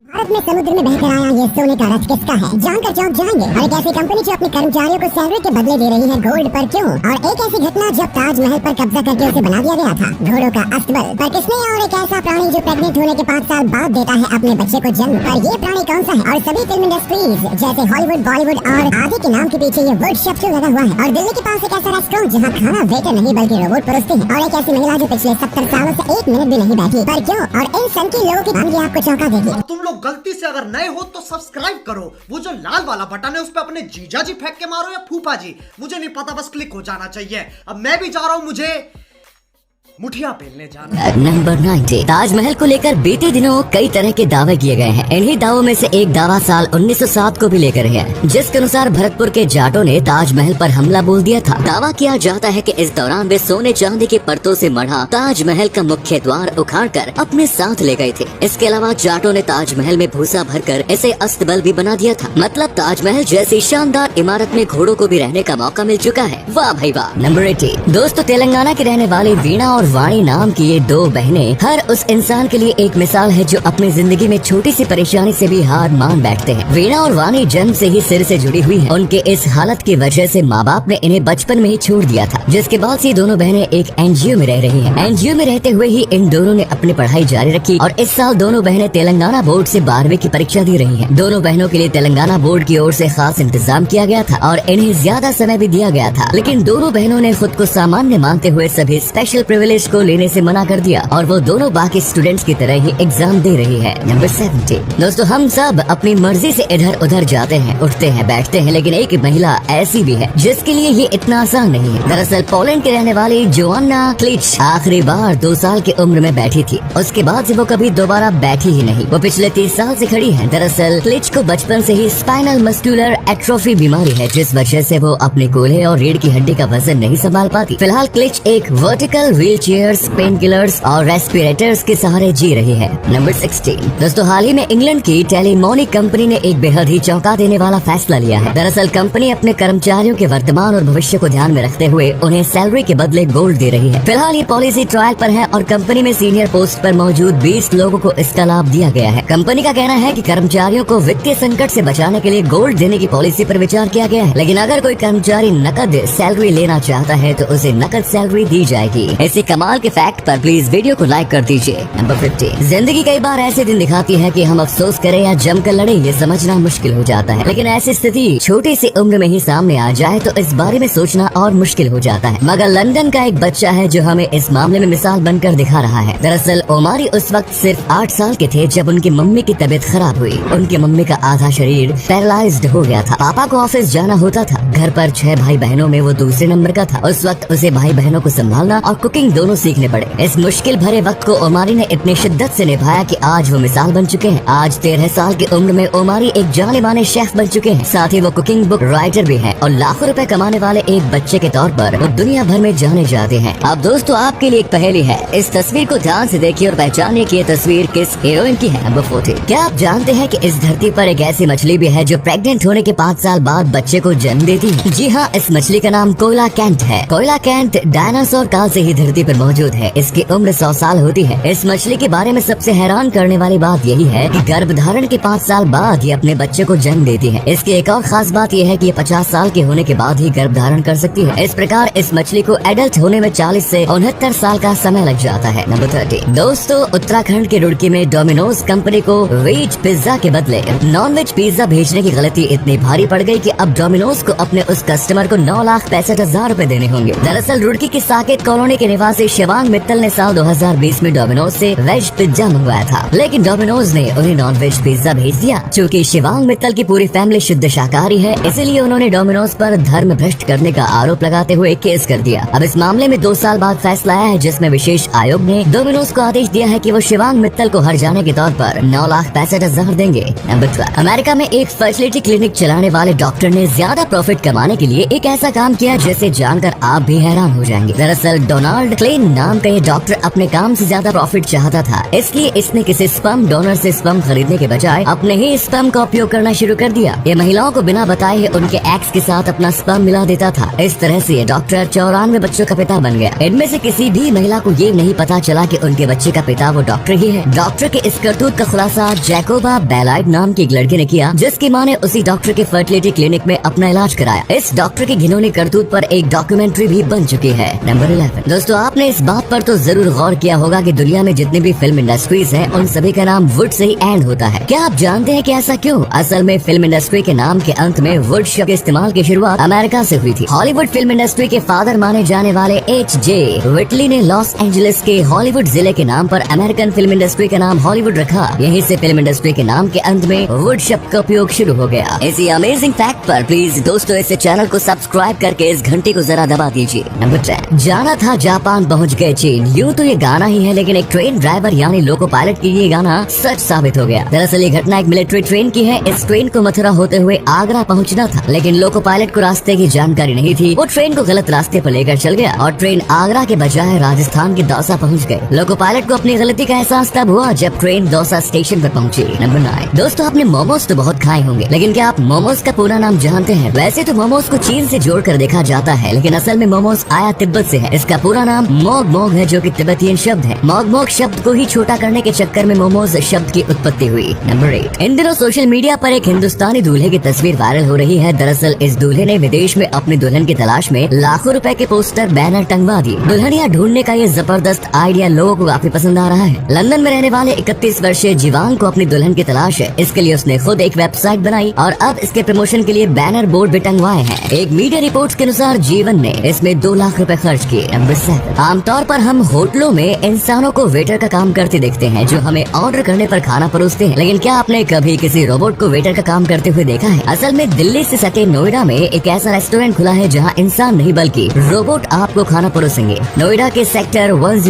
भारत में समुद्र में बहकर आया ये सोने का रथ किसका है? जानकर चौंक जाएंगे। और एक ऐसी कंपनी जो अपने कर्मचारियों को सैलरी के बदले दे रही है गोल्ड पर क्यों? और एक ऐसी घटना जब ताजमहल पर कब्जा करके उसे बना दिया गया था घोड़ों का अस्तबल पर किसने? और एक ऐसा प्राणी जो प्रेग्नेंट होने के 5 साल बाद देता है अपने बच्चे को जन्म, पर ये प्राणी कौन सा है? और सभी फिल्म इंडस्ट्रीज जैसे हॉलीवुड, बॉलीवुड और आदि के नाम के पीछे ये वुड शब्द क्यों लगा हुआ है? और दिल्ली के पास एक ऐसा रेस्टोरेंट जहाँ खाना वेटर नहीं बल्कि रोबोट परोसते हैं, और एक ऐसी महिला जो पिछले 70 सालों से 1 मिनट भी नहीं बैठी, पर क्यों? और इन सनकी लोगों की भांगी आपको चौंका देगी। तुम लोग गलती से अगर नए हो तो सब्सक्राइब करो, वो जो लाल वाला बटन है उस पे अपने जीजा जी फेंक के मारो या फूफा जी, मुझे नहीं पता, बस क्लिक हो जाना चाहिए। अब मैं भी जा रहा हूं, मुझे मुठिया पेलने जाना है। नंबर 90। ताजमहल को लेकर बीते दिनों कई तरह के दावे किए गए हैं। इन्हीं दावों में से एक दावा साल 1907 को भी लेकर है, जिसके अनुसार भरतपुर के जाटों ने ताजमहल पर हमला बोल दिया था। दावा किया जाता है कि इस दौरान वे सोने चांदी की परतों से मढ़ा ताजमहल का मुख्य द्वार उखाड़कर अपने साथ ले गए थे। इसके अलावा जाटों ने ताजमहल में भूसा भरकर इसे अस्तबल भी बना दिया था। मतलब ताजमहल जैसी शानदार इमारत में घोड़ों को भी रहने का मौका मिल चुका है। वाह भाई वाह। नंबर 80। दोस्तों, तेलंगाना की रहने वाली वीणा और वाणी नाम की ये 2 बहनें हर उस इंसान के लिए एक मिसाल है जो अपनी जिंदगी में छोटी सी परेशानी से भी हार मान बैठते हैं। वीणा और वाणी जन्म से ही सिर से जुड़ी हुई हैं। उनके इस हालत की वजह से माँ बाप ने इन्हें बचपन में ही छोड़ दिया था, जिसके बाद से दोनों बहनें एक एनजीओ में रह रही हैं। एनजीओ में रहते हुए ही इन दोनों ने अपनी पढ़ाई जारी रखी और इस साल दोनों बहनें तेलंगाना बोर्ड से 12वीं की परीक्षा दे रही हैं। दोनों बहनों के लिए तेलंगाना बोर्ड की ओर से खास इंतजाम किया गया था और इन्हें ज्यादा समय भी दिया गया था, लेकिन दोनों बहनों ने खुद को सामान्य मानते हुए सभी स्पेशल प्रिविलेज को लेने से मना कर दिया और वो दोनों बाकी स्टूडेंट्स की तरह ही एग्जाम दे रही है। नंबर 70। दोस्तों, हम सब अपनी मर्जी से इधर उधर जाते हैं, उठते हैं, बैठते हैं, लेकिन एक महिला ऐसी भी है जिसके लिए ये इतना आसान नहीं है। दरअसल पोलैंड के रहने वाली जोआना क्लिच आखिरी बार 2 साल की उम्र में बैठी थी। उसके बाद से वो कभी दोबारा बैठी ही नहीं। वो पिछले 30 साल से खड़ी है। दरअसल क्लिच को बचपन से ही स्पाइनल मस्कुलर एट्रोफी बीमारी है, जिस वजह से वो अपने कूल्हे और रीढ़ की हड्डी का वजन नहीं संभाल पाती। फिलहाल क्लिच एक vertical wheel chairs, pain killers और रेस्पिरेटर्स के सहारे जी रही है। नंबर 16। दोस्तों, हाल ही में इंग्लैंड की टेलीमोनी कंपनी ने एक बेहद ही चौंका देने वाला फैसला लिया है। दरअसल कंपनी अपने कर्मचारियों के वर्तमान और भविष्य को ध्यान में रखते हुए उन्हें सैलरी के बदले गोल्ड दे रही है। फिलहाल ये पॉलिसी ट्रायल पर है और कंपनी में सीनियर पोस्ट पर मौजूद 20 लोगों को इसका लाभ दिया गया है। कंपनी का कहना है कि कर्मचारियों को वित्तीय संकट से बचाने के लिए गोल्ड देने की पॉलिसी पर विचार किया गया है, लेकिन अगर कोई कर्मचारी नकद सैलरी लेना चाहता है तो उसे नकद सैलरी दी जाएगी। ऐसे कमाल के फैक्ट पर प्लीज वीडियो को लाइक कर दीजिए। नंबर 50। जिंदगी कई बार ऐसे दिन दिखाती है कि हम अफसोस करें या जमकर लड़े ये समझना मुश्किल हो जाता है, लेकिन ऐसी स्थिति छोटी सी उम्र में ही सामने आ जाए तो इस बारे में सोचना और मुश्किल हो जाता है। मगर लंदन का एक बच्चा है जो हमें इस मामले में मिसाल बनकर दिखा रहा है। दरअसल ओमारी उस वक्त सिर्फ 8 साल के थे जब उनकी मम्मी की तबीयत खराब हुई। उनकी मम्मी का आधा शरीर पैरालाइज्ड हो गया था। पापा को ऑफिस जाना होता था। घर पर 6 भाई बहनों में वो दूसरे नंबर का था। उस वक्त उसे भाई बहनों को संभालना और कुकिंग दोनों सीखने पड़े। इस मुश्किल भरे वक्त को ओमारी ने इतनी शिद्दत से निभाया कि आज वो मिसाल बन चुके हैं। आज 13 साल की उम्र में ओमारी एक जाने माने शेफ बन चुके हैं। साथ ही वो कुकिंग बुक राइटर भी हैं और लाखों रुपए कमाने वाले एक बच्चे के तौर पर वो दुनिया भर में जाने जाते हैं। अब दोस्तों, आपके लिए एक पहेली है। इस तस्वीर को ध्यान से देखिए और पहचानिए कि ये तस्वीर किस हीरोइन की है। नंबर 40। क्या आप जानते हैं कि इस धरती पर एक ऐसी मछली भी है जो प्रेग्नेंट होने के 5 साल बाद बच्चे को जन्म देती है? जी हाँ, इस मछली का नाम कोयला कैंट है। कोयला कैंट डायनासोर काल से ही धरती पर मौजूद है। इसकी उम्र 100 साल होती है। इस मछली के बारे में सबसे हैरान करने वाली बात यही है कि गर्भधारण के 5 साल बाद ये अपने बच्चे को जन्म देती है। इसकी एक और खास बात यह है कि ये 50 साल के होने के बाद ही गर्भधारण कर सकती है। इस प्रकार इस मछली को एडल्ट होने में 40 से 69 साल का समय लग जाता है। नंबर 30। दोस्तों, उत्तराखंड के रुड़की में डोमिनोज कंपनी को वेज पिज्जा के बदले नॉन वेज पिज्जा भेजने की गलती इतनी भारी पड़ गई कि अब डोमिनोज को अपने उस कस्टमर को 9,65,000 रूपए देने होंगे। दरअसल रुड़की की साकेत कॉलोनी के निवासी शिवांग मित्तल ने साल 2020 में डोमिनोज से वेज पिज्जा मंगवाया था, लेकिन डोमिनोज ने उन्हें नॉन वेज पिज्जा भेज दिया। चूँकि शिवांग मित्तल की पूरी फैमिली शुद्ध शाकाहारी है, इसीलिए उन्होंने डोमिनोज पर धर्म भ्रष्ट करने का आरोप लगाते हुए केस कर दिया। अब इस मामले में 2 साल बाद फैसला आया है, जिसमें विशेष आयोग ने डोमिनोज को आदेश दिया है कि वो शिवांग मित्तल को हर जाने के तौर पर 9,65,000 देंगे। नंबर 12। अमेरिका में एक फर्टिलिटी क्लिनिक चलाने वाले डॉक्टर ने ज्यादा प्रॉफिट कमाने के लिए एक ऐसा काम किया जिसे जानकर आप भी हैरान हो जाएंगे। दरअसल डोनाल्ड क्लेन नाम का ये डॉक्टर अपने काम से ज्यादा प्रॉफिट चाहता था, इसलिए इसने किसी स्पर्म डोनर से स्पर्म खरीदने के बजाय अपने ही स्पर्म का उपयोग करना शुरू कर दिया। ये महिलाओं को बिना बताए उनके एक्स के साथ अपना स्पर्म मिला देता था। इस तरह से ये डॉक्टर 94 बच्चों का पिता बन गया। इनमें से किसी भी महिला को ये नहीं पता चला कि उनके बच्चे का पिता वो डॉक्टर ही है। डॉक्टर के इस करतूत का खुलासा जैकोबा बेलाइट नाम की एक लड़के ने किया, जिसकी माँ ने उसी डॉक्टर के फर्टिलिटी क्लिनिक में अपना इलाज कराया। इस डॉक्टर की घिनौनी करतूत पर एक डॉक्यूमेंट्री भी बन चुकी है। नंबर 11। दोस्तों, आपने इस बात पर तो जरूर गौर किया होगा कि दुनिया में जितनी भी फिल्म इंडस्ट्रीज हैं, उन सभी का नाम वुड से ही एंड होता है। क्या आप जानते हैं कि ऐसा क्यों? असल में फिल्म इंडस्ट्री के नाम के अंत में वुड शब्द के इस्तेमाल की शुरुआत अमेरिका से हुई थी। हॉलीवुड फिल्म इंडस्ट्री के फादर माने जाने वाले H.J. विटली ने लॉस एंजलिस के हॉलीवुड जिले के नाम पर अमेरिकन फिल्म इंडस्ट्री का नाम हॉलीवुड रखा। यहीं से फिल्म इंडस्ट्री के नाम के अंत में वुड शब्द का उपयोग शुरू हो गया। इसी अमेजिंग फैक्ट पर प्लीज दोस्तों इस चैनल को सब्सक्राइब करके इस घंटी को जरा दबा दीजिए। नंबर 10। जाना था जापान पहुंच गए चीन। यूँ तो ये गाना ही है, लेकिन एक ट्रेन ड्राइवर यानी लोको पायलट की ये गाना सच साबित हो गया। दरअसल ये घटना एक मिलिट्री ट्रेन की है। इस ट्रेन को मथुरा होते हुए आगरा पहुंचना था, लेकिन लोको पायलट को रास्ते की जानकारी नहीं थी। वो ट्रेन को गलत रास्ते पर लेकर चल गया और ट्रेन आगरा के बजाय राजस्थान के दौसा पहुंच गए। लोको पायलट को अपनी गलती का एहसास तब हुआ जब ट्रेन दौसा स्टेशन पर पहुंची। नंबर 9। दोस्तों, आपने मोमोज तो बहुत खाए होंगे, लेकिन क्या आप मोमोज का पूरा नाम जानते हैं? वैसे तो मोमोज को चीन से जोड़कर देखा जाता है, लेकिन असल में मोमोज आया तिब्बत से है। इसका पूरा नाम मोग मोग है, जो कि तिब्बतियन शब्द है। मोग मोग शब्द को ही छोटा करने के चक्कर में मोमोज शब्द की उत्पत्ति हुई। नंबर 8। इन दिनों सोशल मीडिया पर एक हिंदुस्तानी दूल्हे की तस्वीर वायरल हो रही है। दरअसल इस दूल्हे ने विदेश में अपनी दुल्हन की तलाश में लाखों रुपए के पोस्टर बैनर टंगवा दिए। दुल्हनिया ढूंढने का ये जबरदस्त आइडिया लोगों को काफी पसंद आ रहा है। लंदन में रहने वाले 31 वर्षीय जीवांग को अपनी दुल्हन की तलाश है। इसके लिए उसने खुद एक वेबसाइट बनाई और अब इसके प्रमोशन के लिए बैनर बोर्ड भी टंगवाए हैं। एक मीडिया रिपोर्ट्स के अनुसार जीवन ने इसमें 2 लाख रुपए खर्च किए। नंबर 7। आमतौर पर हम होटलों में इंसानों को वेटर का काम करते देखते हैं, जो हमें ऑर्डर करने पर खाना परोसते हैं, लेकिन क्या आपने कभी किसी रोबोट को वेटर का काम करते हुए देखा है? असल में दिल्ली से सटे नोएडा में एक ऐसा रेस्टोरेंट खुला है जहाँ इंसान नहीं बल्कि रोबोट आपको खाना परोसेंगे। नोएडा के सेक्टर 10